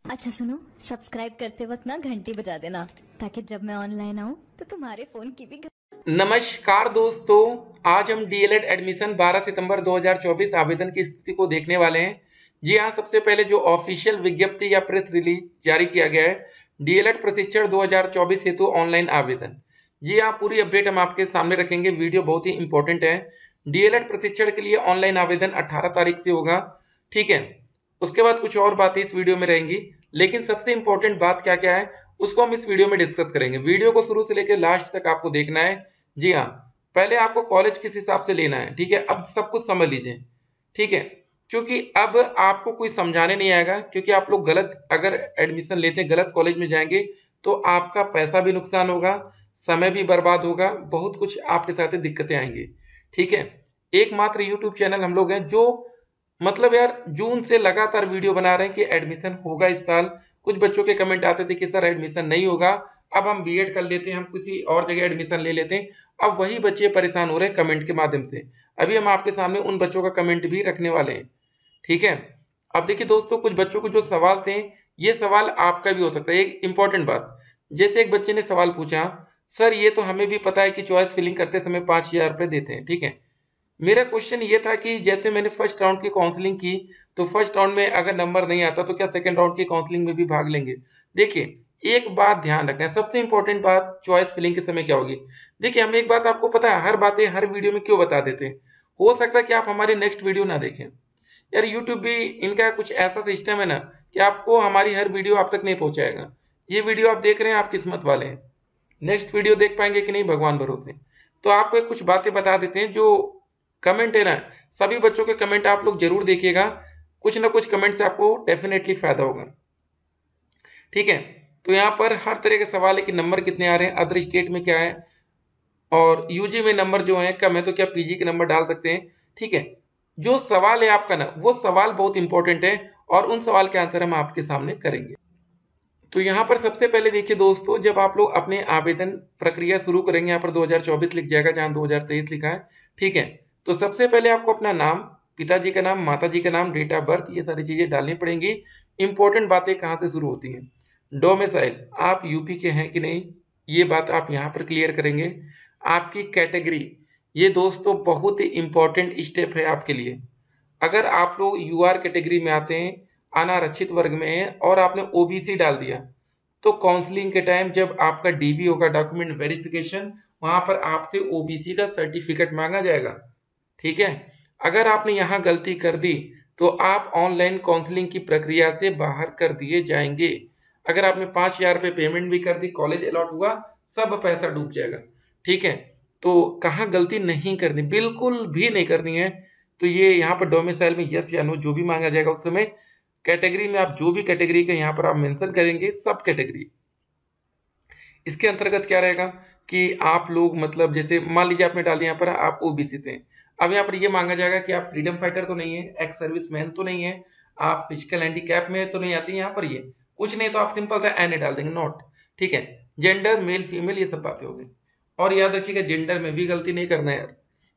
अच्छा सुनो, सब्सक्राइब करते वक्त ना घंटी बजा देना ताकि जब मैं ऑनलाइन आऊँ तो तुम्हारे फोन की भी नमस्कार दोस्तों, आज हम डीएलएड एडमिशन 12 सितंबर 2024 आवेदन की स्थिति को देखने वाले हैं। जी हाँ, सबसे पहले जो ऑफिशियल विज्ञप्ति या प्रेस रिलीज जारी किया गया है, डीएलएड प्रशिक्षण 2024 हेतु ऑनलाइन आवेदन। जी हाँ, पूरी अपडेट हम आपके सामने रखेंगे। वीडियो बहुत ही इंपॉर्टेंट है। डीएलएड प्रशिक्षण के लिए ऑनलाइन आवेदन 18 तारीख से होगा, ठीक है। उसके बाद कुछ और बातें इस वीडियो में रहेंगी, लेकिन सबसे इंपॉर्टेंट बात क्या क्या है उसको हम इस वीडियो में डिस्कस करेंगे। वीडियो को शुरू से लेकर लास्ट तक आपको देखना है। जी हाँ, पहले आपको कॉलेज किस हिसाब से लेना है, ठीक है। अब सब कुछ समझ लीजिए, ठीक है, क्योंकि अब आपको कोई समझाने नहीं आएगा। क्योंकि आप लोग गलत अगर एडमिशन लेते हैं, गलत कॉलेज में जाएंगे तो आपका पैसा भी नुकसान होगा, समय भी बर्बाद होगा, बहुत कुछ आपके साथ दिक्कतें आएंगी, ठीक है। एकमात्र यूट्यूब चैनल हम लोग हैं जो मतलब यार जून से लगातार वीडियो बना रहे हैं कि एडमिशन होगा इस साल। कुछ बच्चों के कमेंट आते थे कि सर एडमिशन नहीं होगा, अब हम बीएड कर लेते हैं, हम किसी और जगह एडमिशन ले लेते हैं। अब वही बच्चे परेशान हो रहे हैं कमेंट के माध्यम से। अभी हम आपके सामने उन बच्चों का कमेंट भी रखने वाले हैं, ठीक है। अब देखिए दोस्तों, कुछ बच्चों को जो सवाल थे, ये सवाल आपका भी हो सकता है। एक इंपॉर्टेंट बात, जैसे एक बच्चे ने सवाल पूछा, सर ये तो हमें भी पता है कि चॉइस फिलिंग करते समय 5,000 रुपये देते हैं, ठीक है। मेरा क्वेश्चन ये था कि जैसे मैंने फर्स्ट राउंड की काउंसलिंग की, तो फर्स्ट राउंड में अगर नंबर नहीं आता तो क्या सेकंड राउंड की काउंसलिंग में भी भाग लेंगे? देखिए, एक बात ध्यान रखना है, सबसे इंपॉर्टेंट बात चॉइस फिलिंग के समय क्या होगी। देखिए, हम एक बात आपको पता है, हर बातें हर वीडियो में क्यों बता देते हैं। हो सकता है कि आप हमारी नेक्स्ट वीडियो ना देखें। यार यूट्यूब भी इनका कुछ ऐसा सिस्टम है ना कि आपको हमारी हर वीडियो आप तक नहीं पहुंचाएगा। ये वीडियो आप देख रहे हैं, आप किस्मत वाले हैं। नेक्स्ट वीडियो देख पाएंगे कि नहीं, भगवान भरोसे। तो आपको कुछ बातें बता देते हैं। जो कमेंट है ना, सभी बच्चों के कमेंट आप लोग जरूर देखिएगा, कुछ ना कुछ कमेंट से आपको डेफिनेटली फायदा होगा, ठीक है। तो यहाँ पर हर तरह के सवाल है कि नंबर कितने आ रहे हैं, अदर स्टेट में क्या है, और यूजी में नंबर जो है कम है तो क्या पीजी के नंबर डाल सकते हैं, ठीक है। जो सवाल है आपका ना, वो सवाल बहुत इंपॉर्टेंट है और उन सवाल के आंसर हम आपके सामने करेंगे। तो यहाँ पर सबसे पहले देखिए दोस्तों, जब आप लोग अपने आवेदन प्रक्रिया शुरू करेंगे, यहाँ पर 2024 लिख जाएगा जहाँ 2023 लिखा है, ठीक है। तो सबसे पहले आपको अपना नाम, पिताजी का नाम, माताजी का नाम, डेट ऑफ बर्थ, ये सारी चीजें डालनी पड़ेंगी। इंपॉर्टेंट बातें कहाँ से शुरू होती हैं। डोमिसाइल, आप यूपी के हैं कि नहीं, ये बात आप यहाँ पर क्लियर करेंगे। आपकी कैटेगरी, ये दोस्तों बहुत ही इंपॉर्टेंट स्टेप है आपके लिए। अगर आप लोग यूआर कैटेगरी में आते हैं, अनारक्षित वर्ग में है और आपने ओबीसी डाल दिया, तो काउंसलिंग के टाइम जब आपका डीबी होगा, डॉक्यूमेंट वेरिफिकेशन, वहां पर आपसे ओबीसी का सर्टिफिकेट मांगा जाएगा, ठीक है। अगर आपने यहाँ गलती कर दी तो आप ऑनलाइन काउंसलिंग की प्रक्रिया से बाहर कर दिए जाएंगे। अगर आपने 5,000 रुपये पेमेंट भी कर दी, कॉलेज अलॉट हुआ, सब पैसा डूब जाएगा, ठीक है। तो कहाँ गलती नहीं करनी, बिल्कुल भी नहीं करनी है। तो ये यहाँ पर डोमिसाइल में यस या नो जो भी मांगा जाएगा उस समय, कैटेगरी में आप जो भी कैटेगरी के यहाँ पर आप मेंशन करेंगे, सब कैटेगरी, इसके अंतर्गत क्या रहेगा कि आप लोग मतलब जैसे मान लीजिए आपने डाल दिया यहाँ पर आप ओबीसी से, अब यहाँ पर ये मांगा जाएगा कि आप फ्रीडम फाइटर तो नहीं है, एक्स सर्विस मैन तो नहीं है, आप फिजिकल हैंडीकैप में तो नहीं आती है यहाँ पर, ये कुछ नहीं तो आप सिंपल सा एन डाल देंगे, नॉट, ठीक है। जेंडर मेल फीमेल, ये सब बातें हो गई। और याद रखिएगा जेंडर में भी गलती नहीं करना है यार,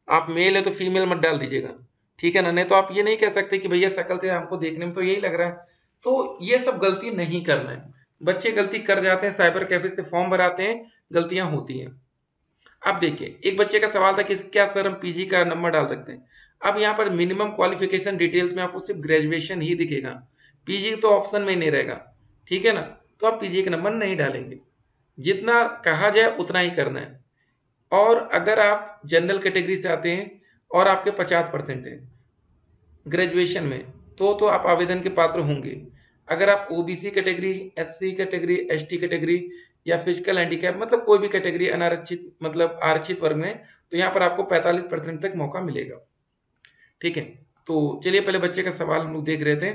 आप मेल है तो फीमेल मत डाल दीजिएगा, ठीक है ना। नहीं तो आप ये नहीं कह सकते कि भैया शक्ल से हमको देखने में तो यही लग रहा है। तो ये सब गलती नहीं करना है। बच्चे गलती कर जाते हैं, साइबर कैफे से फॉर्म भराते हैं, गलतियां होती हैं। अब देखिए, एक बच्चे का सवाल था कि क्या सर हम पीजी का नंबर डाल सकते हैं। अब यहाँ पर मिनिमम क्वालिफिकेशन डिटेल्स में आपको सिर्फ ग्रेजुएशन ही दिखेगा, पीजी तो ऑप्शन में ही नहीं रहेगा, ठीक है ना। तो आप पीजी का नंबर नहीं डालेंगे, जितना कहा जाए उतना ही करना है। और अगर आप जनरल कैटेगरी से आते हैं और आपके 50% है ग्रेजुएशन में, तो आप आवेदन के पात्र होंगे। अगर आप OBC category, SC category, ST category या फिजिकल हैंडीकैप मतलब कोई भी कैटेगरी अनारक्षित मतलब आरक्षित वर्ग में, तो यहाँ पर आपको 45% तक मौका मिलेगा, ठीक है। तो चलिए पहले बच्चे का सवाल हम लोग देख रहे थे,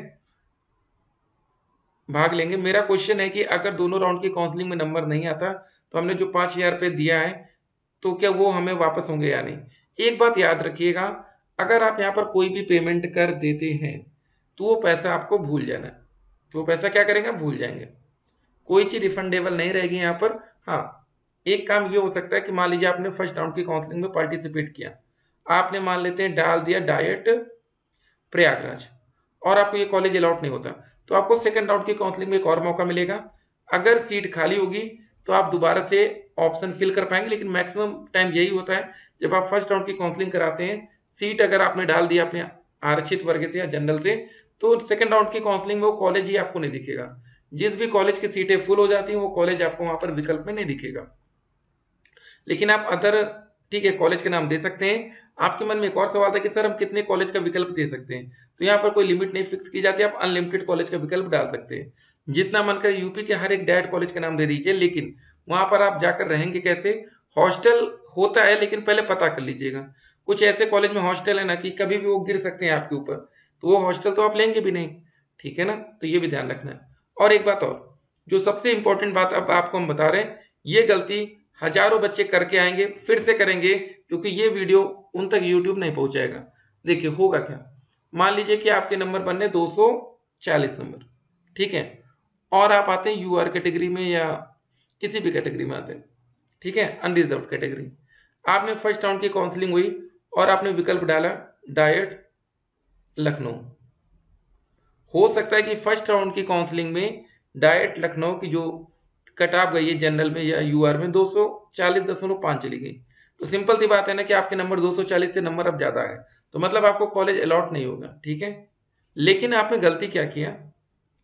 भाग लेंगे। मेरा क्वेश्चन है कि अगर दोनों राउंड की काउंसलिंग में नंबर नहीं आता तो हमने जो 5,000 रुपये दिया है तो क्या वो हमें वापस होंगे या नहीं। एक बात याद रखिएगा, अगर आप यहाँ पर कोई भी पेमेंट कर देते हैं तो वो पैसा आपको भूल जाना है। तो वो पैसा क्या करेंगे, भूल जाएंगे, कोई चीज रिफंडेबल नहीं रहेगी यहाँ पर। हाँ, एक काम ये हो सकता है कि मान लीजिए आपने फर्स्ट राउंड की काउंसलिंग में पार्टिसिपेट किया, आपने मान लेते हैं डाल दिया डाइट प्रयागराज, और आपको ये कॉलेज अलॉट नहीं होता, तो आपको सेकंड राउंड की काउंसलिंग में एक और मौका मिलेगा। अगर सीट खाली होगी तो आप दोबारा से ऑप्शन फिल कर पाएंगे, लेकिन मैक्सिमम टाइम यही होता है जब आप फर्स्ट राउंड की काउंसलिंग कराते हैं, सीट अगर आपने डाल दिया अपने आरक्षित वर्ग से या जनरल से, तो सेकंड राउंड की काउंसलिंग में वो कॉलेज ही आपको नहीं दिखेगा। जिस भी कॉलेज की सीटें फुल हो जाती हैं वो कॉलेज आपको वहां पर विकल्प में नहीं दिखेगा। लेकिन आप अदर, ठीक है, कॉलेज के नाम दे सकते हैं। आपके मन में एक और सवाल था कि सर हम कितने कॉलेज का विकल्प दे सकते हैं, तो यहाँ पर कोई लिमिट नहीं फिक्स की जाती, आप अनलिमिटेड कॉलेज का विकल्प डाल सकते हैं। जितना मन करे यूपी के हर एक डायट कॉलेज का नाम दे दीजिए, लेकिन वहां पर आप जाकर रहेंगे कैसे? हॉस्टल होता है, लेकिन पहले पता कर लीजिएगा। कुछ ऐसे कॉलेज में हॉस्टल है ना कि कभी भी वो गिर सकते हैं आपके ऊपर, तो वो हॉस्टल तो आप लेंगे भी नहीं, ठीक है ना, तो ये भी ध्यान रखना है। और एक बात और, जो सबसे इंपॉर्टेंट बात अब आपको हम बता रहे हैं, ये गलती हजारों बच्चे करके आएंगे, फिर से करेंगे, क्योंकि ये वीडियो उन तक यूट्यूब नहीं पहुंचाएगा। देखिए होगा क्या, मान लीजिए कि आपके नंबर बनने 240 नंबर, ठीक है, और आप आते हैं यूआर कैटेगरी में या किसी भी कैटेगरी में आते हैं, ठीक है, अनरिजर्व कैटेगरी। आपने फर्स्ट राउंड की काउंसलिंग हुई और आपने विकल्प डाला डायट लखनऊ। हो सकता है कि फर्स्ट राउंड की काउंसलिंग में डायट लखनऊ की जो कट ऑफ गई है जनरल में या यूआर में 240.5 चली गई, तो सिंपल सी बात है ना कि आपके नंबर 240 से नंबर अब ज्यादा है, तो मतलब आपको कॉलेज अलॉट नहीं होगा, ठीक है। लेकिन आपने गलती क्या किया,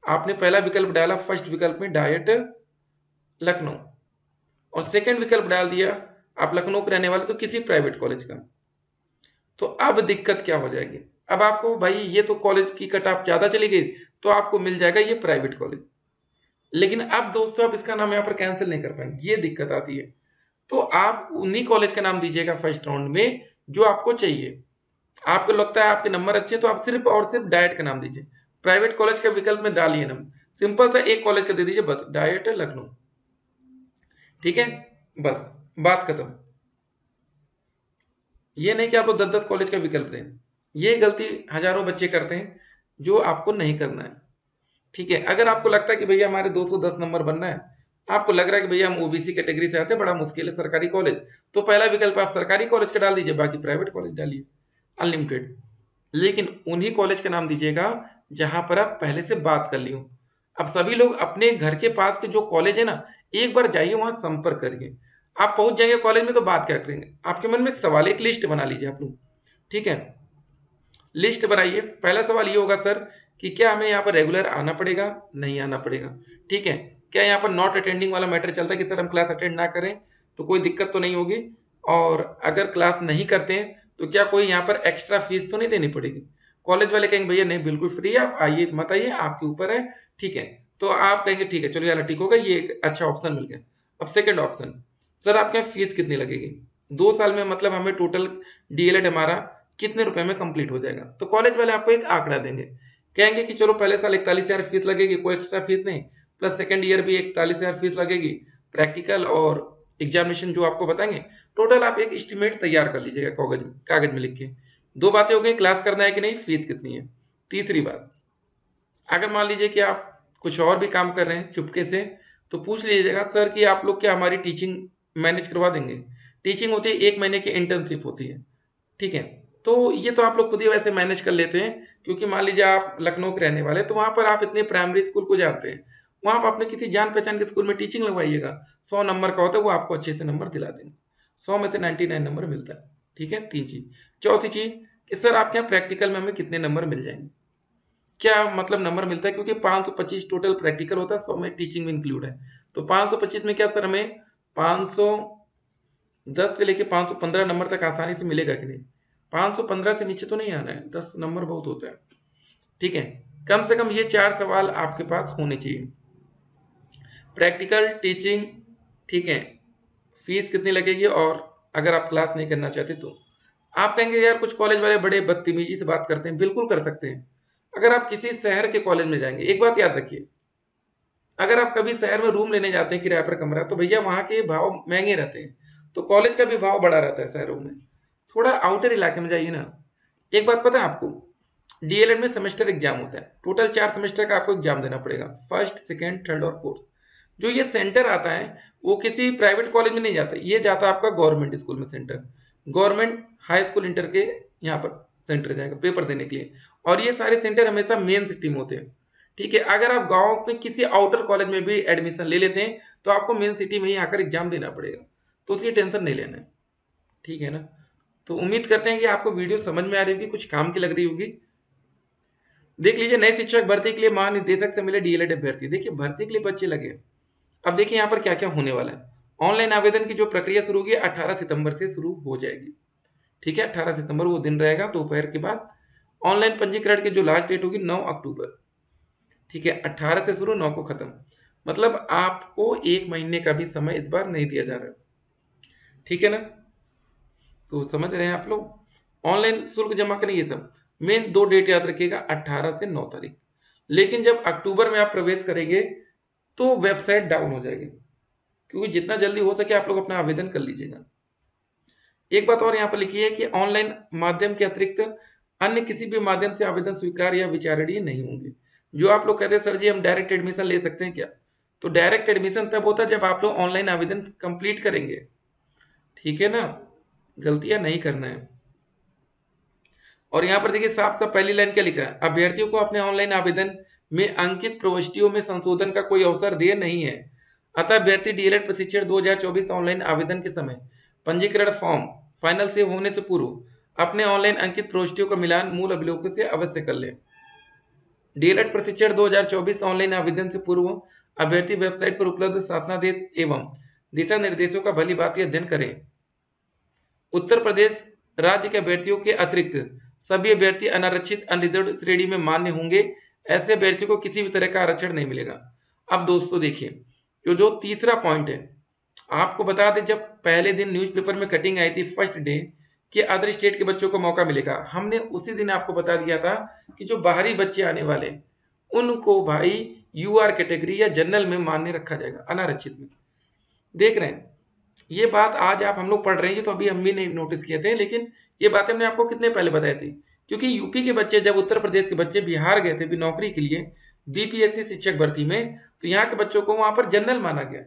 आपने पहला विकल्प डाला फर्स्ट विकल्प में डायट लखनऊ, और सेकंड विकल्प डाल दिया आप लखनऊ के रहने वाले तो किसी प्राइवेट कॉलेज का। तो अब दिक्कत क्या हो जाएगी, अब आपको भाई ये तो कॉलेज की कट ऑफ ज्यादा चली गई, तो आपको मिल जाएगा ये प्राइवेट कॉलेज, लेकिन अब दोस्तों आप इसका नाम यहाँ पर कैंसिल नहीं कर पाएंगे, ये दिक्कत आती है। तो आप उन्हीं कॉलेज का नाम दीजिएगा फर्स्ट राउंड में जो आपको चाहिए। आपको लगता है आपके नंबर अच्छे हैं तो आप सिर्फ और सिर्फ डायट का नाम दीजिए, प्राइवेट कॉलेज का विकल्प में डालिए नाम, सिंपल सा एक कॉलेज का दे दीजिए बस, डायट लखनऊ, ठीक है, बस बात खत्म। ये नहीं कि आप 10-10 कॉलेज का विकल्प दें, ये गलती हजारों बच्चे करते हैं जो आपको नहीं करना है, ठीक है। अगर आपको लगता है कि भैया हमारे 210 नंबर बनना है, आपको लग रहा है कि भैया हम ओबीसी कैटेगरी से आते हैं, बड़ा मुश्किल है सरकारी कॉलेज, तो पहला विकल्प आप सरकारी कॉलेज का डाल दीजिए, बाकी प्राइवेट कॉलेज डालिए अनलिमिटेड। लेकिन उन्हीं कॉलेज का नाम दीजिएगा जहां पर आप पहले से बात कर ली हो। अब सभी लोग अपने घर के पास के जो कॉलेज है ना, एक बार जाइए वहां संपर्क करिए। आप पहुंच जाएंगे कॉलेज में तो बात क्या करेंगे, आपके मन में एक सवाल, एक लिस्ट बना लीजिए आप लोग, ठीक है, लिस्ट बनाइए। पहला सवाल ये होगा सर कि क्या हमें यहाँ पर रेगुलर आना पड़ेगा, नहीं आना पड़ेगा, ठीक है। क्या यहाँ पर नॉट अटेंडिंग वाला मैटर चलता है कि सर हम क्लास अटेंड ना करें तो कोई दिक्कत तो नहीं होगी, और अगर क्लास नहीं करते हैं तो क्या कोई यहाँ पर एक्स्ट्रा फीस तो नहीं देनी पड़ेगी? कॉलेज वाले कहेंगे भैया नहीं बिल्कुल फ्री है, आप आइए मत आइए आपके ऊपर है, ठीक है। तो आप कहेंगे ठीक है चलो यार ठीक होगा, ये एक अच्छा ऑप्शन मिल गया। अब सेकंड ऑप्शन, सर आपके यहाँ फीस कितनी लगेगी, 2 साल में मतलब हमें टोटल डीएलएड हमारा कितने रुपए में कंप्लीट हो जाएगा? तो कॉलेज वाले आपको एक आंकड़ा देंगे, कहेंगे कि चलो पहले साल 41,000 फीस लगेगी, कोई एक्स्ट्रा फीस नहीं, प्लस सेकंड ईयर भी 41,000 फीस लगेगी, प्रैक्टिकल और एग्जामिनेशन जो आपको बताएंगे, टोटल आप एक एस्टिमेट तैयार कर लीजिएगा कागज में लिख के। दो बातें हो गई, क्लास करना है कि नहीं, फीस कितनी है। तीसरी बात, अगर मान लीजिए कि आप कुछ और भी काम कर रहे हैं चुपके से, तो पूछ लीजिएगा सर कि आप लोग क्या हमारी टीचिंग मैनेज करवा देंगे। टीचिंग होती है 1 महीने की इंटर्नशिप होती है, ठीक है। तो ये तो आप लोग खुद ही वैसे मैनेज कर लेते हैं, क्योंकि मान लीजिए आप लखनऊ के रहने वाले तो वहां पर आप इतने प्राइमरी स्कूल को जानते हैं, वहां पर अपने किसी जान पहचान के स्कूल में टीचिंग लगवाइएगा, 100 नंबर का होता है वो आपको अच्छे से नंबर दिला देंगे, 100 में से 99 नंबर मिलता है, ठीक है। तीन चीज। चौथी चीज कि सर आपके यहाँ प्रैक्टिकल में हमें कितने नंबर मिल जाएंगे, क्या मतलब नंबर मिलता है, क्योंकि 525 टोटल प्रैक्टिकल होता है, 100 में टीचिंग में इंक्लूड है, तो 525 में क्या सर हमें 510 से लेके 515 नंबर तक आसानी से मिलेगा कि नहीं? 515 से नीचे तो नहीं आना है, 10 नंबर बहुत होता है, ठीक है। कम से कम ये 4 सवाल आपके पास होने चाहिए, प्रैक्टिकल, टीचिंग, ठीक है, फीस कितनी लगेगी, और अगर आप क्लास नहीं करना चाहते तो। आप कहेंगे यार कुछ कॉलेज वाले बड़े बदतमीजी से बात करते हैं, बिल्कुल कर सकते हैं। अगर आप किसी शहर के कॉलेज में जाएंगे, एक बात याद रखिए, अगर आप कभी शहर में रूम लेने जाते हैं किराए पर कमरा, तो भैया वहां के भाव महंगे रहते हैं, तो कॉलेज का भी भाव बढ़ा रहता है शहरों में। थोड़ा आउटर इलाके में जाइए ना। एक बात पता है आपको, डीएलएड में सेमेस्टर एग्जाम होता है, टोटल 4 सेमेस्टर का आपको एग्जाम देना पड़ेगा, फर्स्ट, सेकेंड, थर्ड और फोर्थ। जो ये सेंटर आता है वो किसी प्राइवेट कॉलेज में नहीं जाता, ये जाता है आपका गवर्नमेंट स्कूल में centre, government high school inter के यहाँ पर सेंटर जाएगा पेपर देने के लिए, और ये सारे सेंटर हमेशा मेन सिटी में होते हैं। ठीक है, अगर आप गांव में किसी आउटर कॉलेज में भी एडमिशन ले लेते हैं तो आपको मेन सिटी में ही आकर एग्जाम देना पड़ेगा, तो उसकी टेंशन नहीं लेना है। ठीक है ना, तो उम्मीद करते हैं कि आपको वीडियो समझ में आ रही होगी, कुछ काम की लग रही होगी। देख लीजिए, नए शिक्षक भर्ती के लिए महानिदेशक से मिले डीएलएड अभ्यर्थी। देखिए भर्ती के लिए बच्चे लगे। अब देखिए यहाँ पर क्या क्या होने वाला है। ऑनलाइन आवेदन की जो प्रक्रिया शुरू होगी 18 सितंबर से शुरू हो जाएगी। ठीक है, 18 सितंबर वो दिन रहेगा दोपहर के बाद। ऑनलाइन पंजीकरण की जो लास्ट डेट होगी 9 अक्टूबर। ठीक है, 18 से शुरू 9 को खत्म, मतलब आपको 1 महीने का भी समय इस बार नहीं दिया जा रहा है। ठीक है ना, तो समझ रहे हैं आप लोग। ऑनलाइन शुल्क जमा करें, ये सब मेन 2 डेट याद रखिएगा, 18 से 9 तारीख। लेकिन जब अक्टूबर में आप प्रवेश करेंगे तो वेबसाइट डाउन हो जाएगी, क्योंकि जितना जल्दी हो सके आप लोग अपना आवेदन कर लीजिएगा। एक बात और यहाँ पर लिखी है कि ऑनलाइन माध्यम के अतिरिक्त अन्य किसी भी माध्यम से आवेदन स्वीकार या विचारणीय नहीं होंगे। जो आप लोग कहते हैं सर जी हम डायरेक्ट एडमिशन ले सकते हैं क्या, तो डायरेक्ट एडमिशन तब होता है जब आप लोग ऑनलाइन आवेदन कंप्लीट करेंगे। ठीक है ना, गलतियां नहीं करना है। और यहाँ पर देखिए साफ साफ पहली लाइन क्या लिखा है, अभ्यर्थियों को अपने ऑनलाइन आवेदन में अंकित प्रविष्टियों में संशोधन का कोई अवसर देय नहीं है। अतः अभ्यर्थी डीएलएड प्रशिक्षण 2024 ऑनलाइन आवेदन के समय पंजीकरण फॉर्म फाइनल से होने से पूर्व अपने ऑनलाइन अंकित प्रविष्टियों का मिलान मूल अभिलेखों से अवश्य कर लें। डीएलएड प्रशिक्षण 2024 ऑनलाइन आवेदन से पूर्व अभ्यर्थी वेबसाइट पर उपलब्ध शासनादेश एवं दिशा निर्देशों का भली भांति अध्ययन करें। उत्तर प्रदेश राज्य के अभ्यर्थियों के अतिरिक्त सभी अभ्यर्थी अनारक्षित अनरिजर्व श्रेणी में मान्य होंगे। ऐसे अभ्यर्थियों को किसी भी तरह का आरक्षण नहीं मिलेगा। अब दोस्तों देखिए, जो तीसरा पॉइंट है, आपको बता दें जब पहले दिन न्यूज़पेपर में कटिंग आई थी फर्स्ट डे कि अदर स्टेट के बच्चों को मौका मिलेगा, हमने उसी दिन आपको बता दिया था कि जो बाहरी बच्चे आने वाले उनको भाई यूआर कैटेगरी या जनरल में मान्य रखा जाएगा, अनारक्षित में। देख रहे हैं, ये बात आज आप हम लोग पढ़ रहे हैं, तो अभी हम भी नहीं नोटिस किए थे, लेकिन ये बातें हमने आपको कितने पहले बताई थी। क्योंकि यूपी के बच्चे जब उत्तर प्रदेश के बच्चे बिहार गए थे भी नौकरी के लिए बीपीएससी शिक्षक भर्ती में, तो यहाँ के बच्चों को वहां पर जनरल माना गया।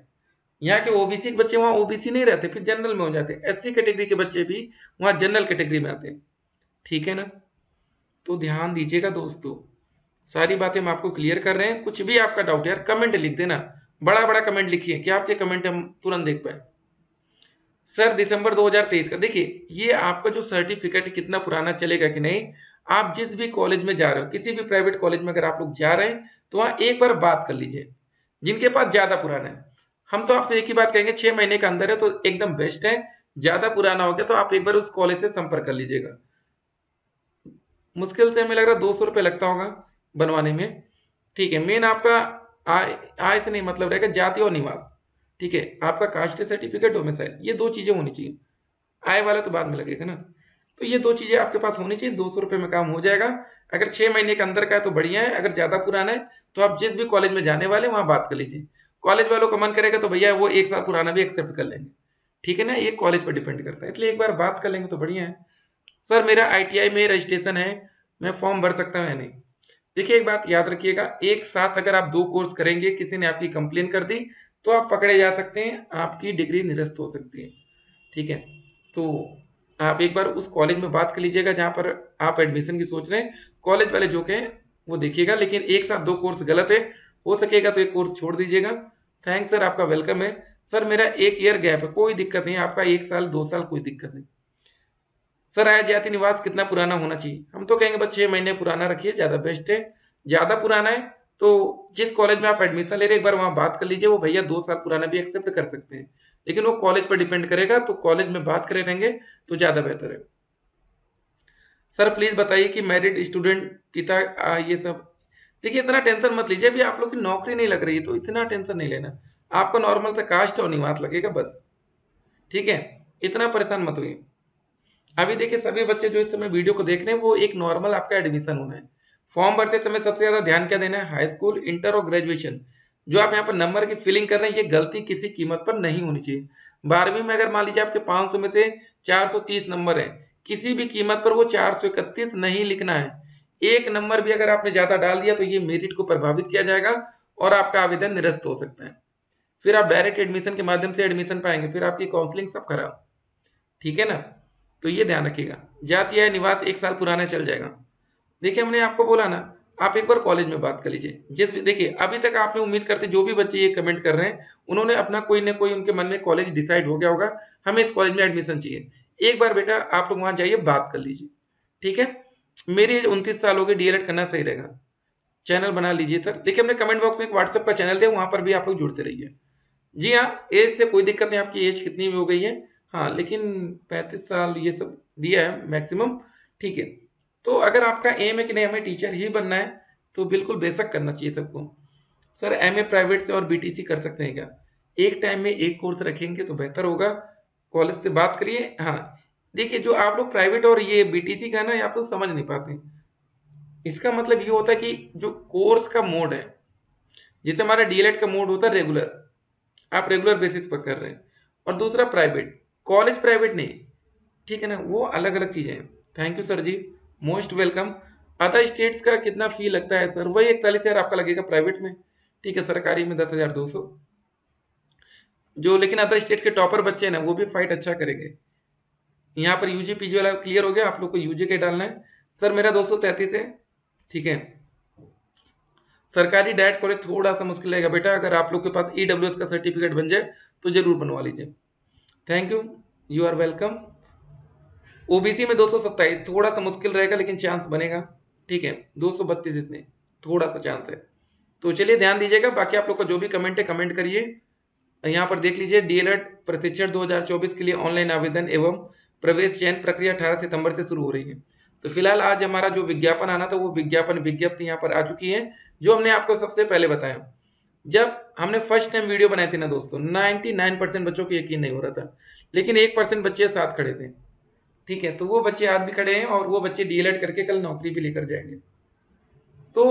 यहाँ के ओबीसी के बच्चे वहां ओबीसी नहीं रहते, फिर जनरल में हो जाते। एससी कैटेगरी के बच्चे भी वहां जनरल कैटेगरी में आते हैं। ठीक है ना, तो ध्यान दीजिएगा दोस्तों, सारी बातें हम आपको क्लियर कर रहे हैं। कुछ भी आपका डाउट है यार कमेंट लिख देना, बड़ा बड़ा कमेंट लिखिए कि आपके कमेंट हम तुरंत देख पाए। सर दिसंबर 2023 का, देखिए ये आपका जो सर्टिफिकेट कितना पुराना चलेगा कि नहीं। आप जिस भी कॉलेज में जा रहे हो, किसी भी प्राइवेट कॉलेज में अगर आप लोग जा रहे हैं तो वहां एक बार बात कर लीजिए। जिनके पास ज्यादा पुराना है, हम तो आपसे एक ही बात कहेंगे, 6 महीने के अंदर है तो एकदम बेस्ट है। ज्यादा पुराना हो गया तो आप एक बार उस कॉलेज से संपर्क कर लीजिएगा। मुश्किल से हमें लग रहा है 200 रुपये लगता होगा बनवाने में। ठीक है, मेन आपका आय से नहीं मतलब रहेगा, जाति और निवास। ठीक है, आपका कास्ट सर्टिफिकेट, डोमिसाइल, ये 2 चीजें होनी चाहिए। आय वाला तो बाद में लगेगा ना, तो ये 2 चीजें आपके पास होनी चाहिए। 200 रुपये में काम हो जाएगा। अगर 6 महीने के अंदर का है तो बढ़िया है, अगर ज्यादा पुराना है तो आप जिस भी कॉलेज में जाने वाले वहां बात कर लीजिए। कॉलेज वालों का मन करेगा तो भैया वो 1 साल पुराना भी एक्सेप्ट कर लेंगे। ठीक है ना, ये कॉलेज पर डिपेंड करता है, इसलिए एक बार बात कर लेंगे तो बढ़िया है। सर मेरा आईटीआई में रजिस्ट्रेशन है, मैं फॉर्म भर सकता हूँ या नहीं। देखिए एक बात याद रखिएगा, एक साथ अगर आप 2 कोर्स करेंगे, किसी ने आपकी कंप्लेन कर दी तो आप पकड़े जा सकते हैं, आपकी डिग्री निरस्त हो सकती है। ठीक है, तो आप एक बार उस कॉलेज में बात कर लीजिएगा जहां पर आप एडमिशन की सोच रहे हैं। कॉलेज वाले जो कहें वो देखिएगा, लेकिन एक साथ 2 कोर्स गलत है। हो सकेगा तो एक कोर्स छोड़ दीजिएगा। थैंक्स सर, आपका वेलकम है। सर मेरा 1 ईयर गैप है, कोई दिक्कत नहीं, आपका 1 साल 2 साल कोई दिक्कत नहीं। सर आय जाति निवास कितना पुराना होना चाहिए, हम तो कहेंगे बस 6 महीने पुराना रखिए, ज्यादा बेस्ट है। ज्यादा पुराना है तो जिस कॉलेज में आप एडमिशन ले रहे हैं एक बार वहां बात कर लीजिए, वो भैया 2 साल पुराना भी एक्सेप्ट कर सकते हैं, लेकिन वो कॉलेज पर डिपेंड करेगा, तो कॉलेज में बात करे रहेंगे तो ज्यादा बेहतर है। सर प्लीज बताइए कि मैरिड स्टूडेंट पिता ये सब। देखिए इतना टेंशन मत लीजिए, अभी आप लोग की नौकरी नहीं लग रही है तो इतना टेंशन नहीं लेना। आपको नॉर्मल से कास्ट और निवास लगेगा बस। ठीक है, इतना परेशान मत होइए। अभी देखिए सभी बच्चे जो इस समय वीडियो को देख रहे हैं वो एक नॉर्मल आपका एडमिशन होना है। फॉर्म भरते समय सबसे ज्यादा ध्यान क्या देना है, हाई स्कूल, इंटर और ग्रेजुएशन। जो आप यहाँ पर नंबर की फिलिंग कर रहे हैं ये गलती किसी कीमत पर नहीं होनी चाहिए। 12वीं में अगर मान लीजिए आपके 500 में से 430 नंबर है, किसी भी कीमत पर वो 431 नहीं लिखना है। एक नंबर भी अगर आपने ज्यादा डाल दिया तो ये मेरिट को प्रभावित किया जाएगा और आपका आवेदन निरस्त हो सकता है। फिर आप डायरेक्ट एडमिशन के माध्यम से एडमिशन पाएंगे, फिर आपकी काउंसलिंग सब खराब। ठीक है ना, तो ये ध्यान रखिएगा। जाति या निवास 1 साल पुराना चल जाएगा। देखिए हमने आपको बोला ना, आप एक बार कॉलेज में बात कर लीजिए। देखिए अभी तक आपने उम्मीद करते जो भी बच्चे ये कमेंट कर रहे हैं उन्होंने अपना कोई ना कोई उनके मन में कॉलेज डिसाइड हो गया होगा, हमें इस कॉलेज में एडमिशन चाहिए। एक बार बेटा आप लोग वहां जाइए, बात कर लीजिए, ठीक है। मेरी एज 29 साल हो गई, डीएलएड करना सही रहेगा। चैनल बना लीजिए सर। देखिए हमने कमेंट बॉक्स में एक व्हाट्सएप का चैनल दिया, वहां पर भी आप लोग जुड़ते रहिए। जी हाँ, एज से कोई दिक्कत नहीं, आपकी एज कितनी भी हो गई है, हाँ लेकिन 35 साल ये सब दिया है मैक्सिमम, ठीक है। तो अगर आपका एम है कि नहीं हमें टीचर ही बनना है, तो बिल्कुल बेशक करना चाहिए सबको। सर एमए प्राइवेट से और बीटीसी कर सकते हैं क्या? एक टाइम में एक कोर्स रखेंगे तो बेहतर होगा। कॉलेज से बात करिए। हाँ देखिए, जो आप लोग प्राइवेट और ये बीटीसी का ना, ये आप लोग समझ नहीं पाते। इसका मतलब ये होता है कि जो कोर्स का मोड है, जैसे हमारा डीएलएड का मोड होता है रेगुलर, आप रेगुलर बेसिस पर कर रहे हैं, और दूसरा प्राइवेट, कॉलेज प्राइवेट नहीं, ठीक है ना, वो अलग अलग चीजें हैं। Thank you sir ji, most welcome. Other states का कितना फी लगता है सर? वही 41,000 आपका लगेगा प्राइवेट में, ठीक है। सरकारी में 10,200। जो लेकिन अदर स्टेट के टॉपर बच्चे हैं ना, वो भी फाइट अच्छा करेंगे। यहाँ पर यूजी पीजी वाला क्लियर हो गया, आप लोग को यूजी के डालना है। सर मेरा 233 है, ठीक है। सरकारी डायट कॉलेज थोड़ा सा मुश्किल रहेगा बेटा, अगर आप लोग के पास ईडब्ल्यूएस का सर्टिफिकेट बन जाए तो जरूर बनवा लीजिए। Thank you, you are welcome. OBC में 227 थोड़ा सा मुश्किल रहेगा, लेकिन चांस बनेगा, ठीक है। 232 इतने थोड़ा सा चांस है। तो चलिए ध्यान दीजिएगा। बाकी आप लोग का जो भी कमेंट है कमेंट करिए। यहाँ पर देख लीजिए, डीएलएड प्रशिक्षण 2024 के लिए ऑनलाइन आवेदन एवं प्रवेश चयन प्रक्रिया 18 सितंबर से शुरू हो रही है। तो फिलहाल आज हमारा जो विज्ञापन आना था, वो विज्ञप्ति यहाँ पर आ चुकी है, जो हमने आपको सबसे पहले बताया। जब हमने फर्स्ट टाइम वीडियो बनाई थी ना दोस्तों, 99% बच्चों को यकीन नहीं हो रहा था, लेकिन 1% बच्चे साथ खड़े थे, ठीक है। तो वो बच्चे आज भी खड़े हैं, और वो बच्चे डीएलएड करके कल नौकरी भी लेकर जाएंगे। तो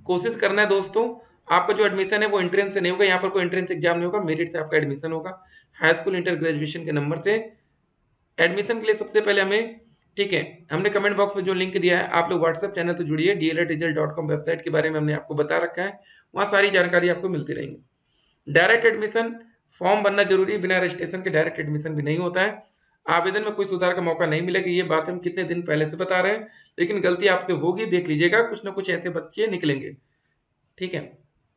कोशिश करना है दोस्तों। आपका जो एडमिशन है वो एंट्रेंस से नहीं होगा, यहाँ पर कोई एंट्रेंस एग्जाम नहीं होगा, मेरिट से आपका एडमिशन होगा। हाई स्कूल इंटर ग्रेजुएशन के नंबर से एडमिशन के लिए सबसे पहले हमें, ठीक है, हमने कमेंट बॉक्स में जो लिंक दिया है, आप लोग व्हाट्सएप चैनल से जुड़िए। dlresult.com वेबसाइट के बारे में हमने आपको बता रखा है, वहाँ सारी जानकारी आपको मिलती रहेंगी। डायरेक्ट एडमिशन फॉर्म बनना जरूरी है, बिना रजिस्ट्रेशन के डायरेक्ट एडमिशन भी नहीं होता है। आवेदन में कोई सुधार का मौका नहीं मिलेगा, ये बात हम कितने दिन पहले से बता रहे हैं, लेकिन गलती आपसे होगी, देख लीजिएगा, कुछ ना कुछ ऐसे बच्चे निकलेंगे, ठीक है।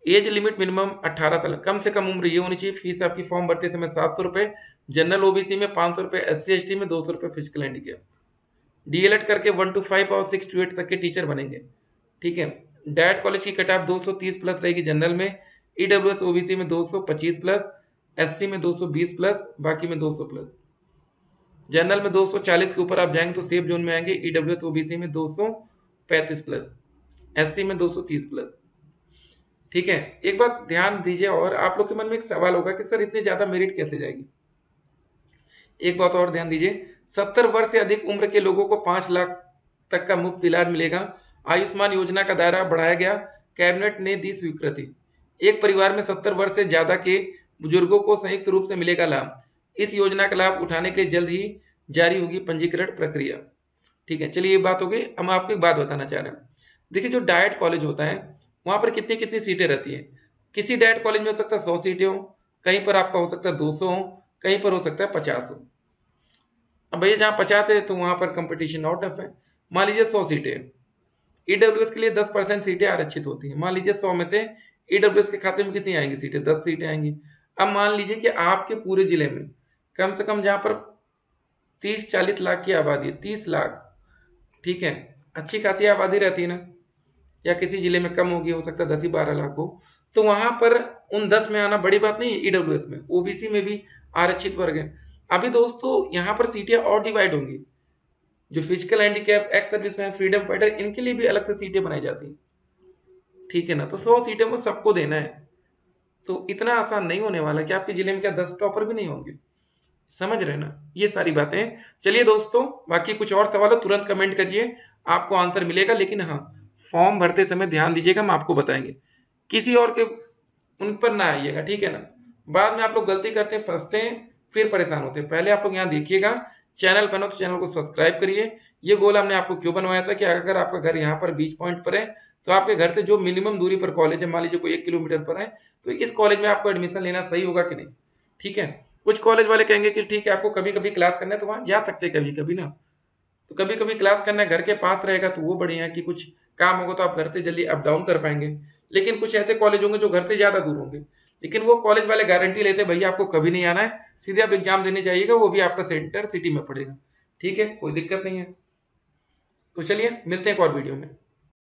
एज लिमिट मिनिमम 18 साल, कम से कम उम्र ये होनी चाहिए। फीस आपकी फॉर्म भरते समय 700 रुपए, जनरल ओबीसी में 500 रुपए, एससी एसटी में 200 रुपए फिजिकल हैंडीकैप। डीएलएड करके 1 to 5 और 6 to 8 तक के टीचर बनेंगे, ठीक है। डायट कॉलेज की कट ऑफ 230 प्लस रहेगी जनरल में, ईडब्ल्यूएस ओबीसी में 225 प्लस, एससी में 220 प्लस, बाकी में 200 प्लस। जनरल में 240 के ऊपर आप जाएंगे तो सेफ जोन में आएंगे। ईडब्ल्यूएस ओबीसी में 235 प्लस, एससी में 230 प्लस, ठीक है। एक बात ध्यान दीजिए, और आप लोग के मन में एक सवाल होगा कि सर इतने ज्यादा मेरिट कैसे जाएगी। एक बात और ध्यान दीजिए, 70 वर्ष से अधिक उम्र के लोगों को 5 लाख तक का मुफ्त इलाज मिलेगा। आयुष्मान योजना का दायरा बढ़ाया गया, कैबिनेट ने दी स्वीकृति। एक परिवार में 70 वर्ष से ज्यादा के बुजुर्गों को संयुक्त रूप से मिलेगा लाभ। इस योजना का लाभ उठाने के लिए जल्द ही जारी होगी पंजीकरण प्रक्रिया, ठीक है। चलिए ये बात हो गई। हम आपको एक बात बताना चाह रहे हैं। देखिए जो डाइट कॉलेज होता है, वहां पर कितनी कितनी सीटें रहती हैं। किसी डाइट कॉलेज में हो सकता है 100 सीटें हो, कहीं पर आपका हो सकता है 200 हो, कहीं पर हो सकता है 50 हो। अब भैया जहाँ 50 है तो वहां पर कंपटीशन और टफ है। मान लीजिए 100 सीटें हैं, ईडब्ल्यूएस के लिए 10% सीटें आरक्षित होती हैं। मान लीजिए 100 में से ईडब्ल्यूएस के खाते में कितनी आएंगी सीटें? 10 सीटें आएंगी। अब मान लीजिए कि आपके पूरे जिले में कम से कम जहां पर 30-40 लाख की आबादी है, 30 लाख, ठीक है, अच्छी खासी आबादी रहती है ना, या किसी जिले में कम होगी, हो सकता है 10 ही 12 लाख हो, तो वहां पर उन 10 में आना बड़ी बात नहीं है। ईडब्ल्यूएस में, ओबीसी में भी आरक्षित वर्ग है। अभी दोस्तों यहाँ पर सीटें और डिवाइड होंगी। जो physical handicap, ex serviceman, freedom fighter, इनके लिए भी अलग से सीटें बनाई जाती हैं, ठीक है ना। तो 100 सीटें को सबको देना है, तो इतना आसान नहीं होने वाला कि आपके जिले में क्या 10 टॉपर भी नहीं होंगे। समझ रहे ना ये सारी बातें। चलिए दोस्तों, बाकी कुछ और सवाल हो तुरंत कमेंट करिए, आपको आंसर मिलेगा। लेकिन हाँ, फॉर्म भरते समय ध्यान दीजिएगा, हम आपको बताएंगे, किसी और के उन पर ना आइएगा, ठीक है ना। बाद में आप लोग गलती करते हैं, फंसते हैं, फिर परेशान होते हैं। पहले आप लोग यहाँ देखिएगा, चैनल बनो तो चैनल को सब्सक्राइब करिए। ये गोल हमने आपको क्यों बनवाया था कि अगर आपका घर यहाँ पर बीच पॉइंट पर है, तो आपके घर से जो मिनिमम दूरी पर कॉलेज है, मान लीजिए कोई 1 किलोमीटर पर है, तो इस कॉलेज में आपको एडमिशन लेना सही होगा कि नहीं, ठीक है। कुछ कॉलेज वाले कहेंगे कि ठीक है आपको कभी कभी क्लास करना है तो वहां जा सकते हैं कभी कभी ना, तो कभी कभी क्लास करना है घर के पास रहेगा तो वो बढ़िया है कि कुछ काम होगा तो आप घर से जल्दी अप डाउन कर पाएंगे। लेकिन कुछ ऐसे कॉलेज होंगे जो घर से ज्यादा दूर होंगे, लेकिन वो कॉलेज वाले गारंटी लेते हैं भैया आपको कभी नहीं आना है, सीधे आप एग्जाम देने जाइएगा, वो भी आपका सेंटर सिटी में पड़ेगा। ठीक है, कोई दिक्कत नहीं है। तो चलिए मिलते हैं एक और वीडियो में।